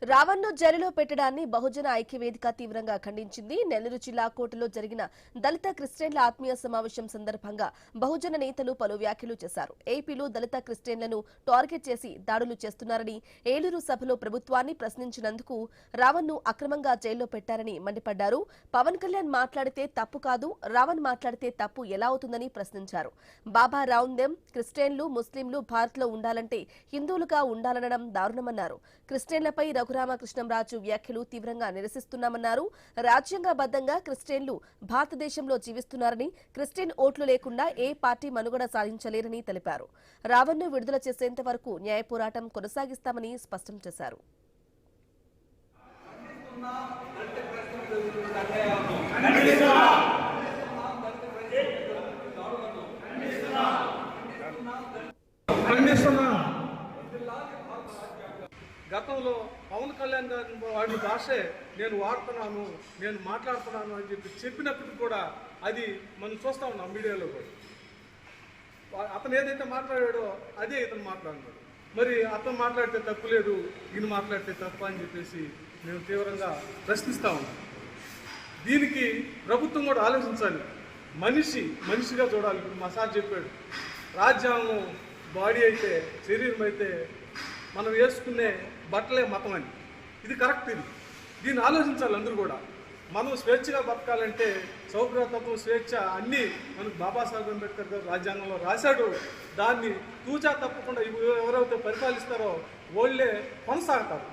రావణ్ను జైలులో పెట్టడాన్ని బహుజన ఐక్యవేదిక తీవ్రంగా ఖండించింది. నెల్లూరు జిల్లా కోటలో జరిగిన దళిత క్రిస్టియన్ల ఆత్మీయ సమావేశం సందర్భంగా బహుజన నేతలు పలు వ్యాఖ్యలు చేశారు. ఏపీలో దళిత క్రిస్టియన్లను టార్గెట్ చేసి దాడులు చేస్తున్నారని, ఏలూరు సభలో ప్రభుత్వాన్ని ప్రశ్నించినందుకు రావణ్ను అక్రమంగా జైల్లో పెట్టారని మండిపడ్డారు. పవన్ కళ్యాణ్ మాట్లాడితే తప్పు కాదు, రావణ్ మాట్లాడితే తప్పు ఎలా అవుతుందని ప్రశ్నించారు. బాబా రావుందెం క్రిస్టియన్లు, ముస్లింలు భారత్లో ఉండాలంటే హిందువులుగా ఉండాలనడం దారుణమన్నారు. క్రిస్టియన్లపై రఘురామకృష్ణంరాజు వ్యాఖ్యలు తీవ్రంగా నిరసిస్తున్నామన్నారు. రాజ్యాంగబద్ధంగా క్రిస్టియన్లు భారతదేశంలో జీవిస్తున్నారని, క్రిస్టియన్ ఓట్లు లేకుండా ఏ పార్టీ మనుగడ సాధించలేరని తెలిపారు. రావణ్ను విడుదల చేసేంత వరకు న్యాయ పోరాటం కొనసాగిస్తామని స్పష్టం చేశారు. గతంలో పవన్ కళ్యాణ్ గారి వాడి భాషే నేను వాడుతున్నాను, నేను మాట్లాడుతున్నాను అని చెప్పినప్పటికీ కూడా అది మనం చూస్తూ ఉన్నాం మీడియాలో కూడా. అతను ఏదైతే మాట్లాడాడో అదే ఇతను మాట్లాడినాడు. మరి అతను మాట్లాడితే తప్పు లేదు, ఈయన మాట్లాడితే తప్పు అని చెప్పేసి మేము తీవ్రంగా ప్రశ్నిస్తూ ఉన్నాం. దీనికి ప్రభుత్వం కూడా ఆలోచించాలి. మనిషిగా చూడాలి. ఇప్పుడు మా సార్ చెప్పాడు, రాజ్యాంగం బాడీ అయితే, శరీరం అయితే, మనం వేసుకునే బట్టలే మతం అని. ఇది కరెక్ట్. దీన్ని ఆలోచించాలి అందరూ కూడా. మనం స్వేచ్ఛగా బతకాలంటే సౌభ్రతత్వం, స్వేచ్ఛ అన్నీ మనకు బాబాసాహెబ్ అంబేద్కర్ గారు రాజ్యాంగంలో రాశాడు. దాన్ని తూచా తప్పకుండా ఎవరైతే పరిపాలిస్తారో వాళ్ళే కొనసాగుతారు.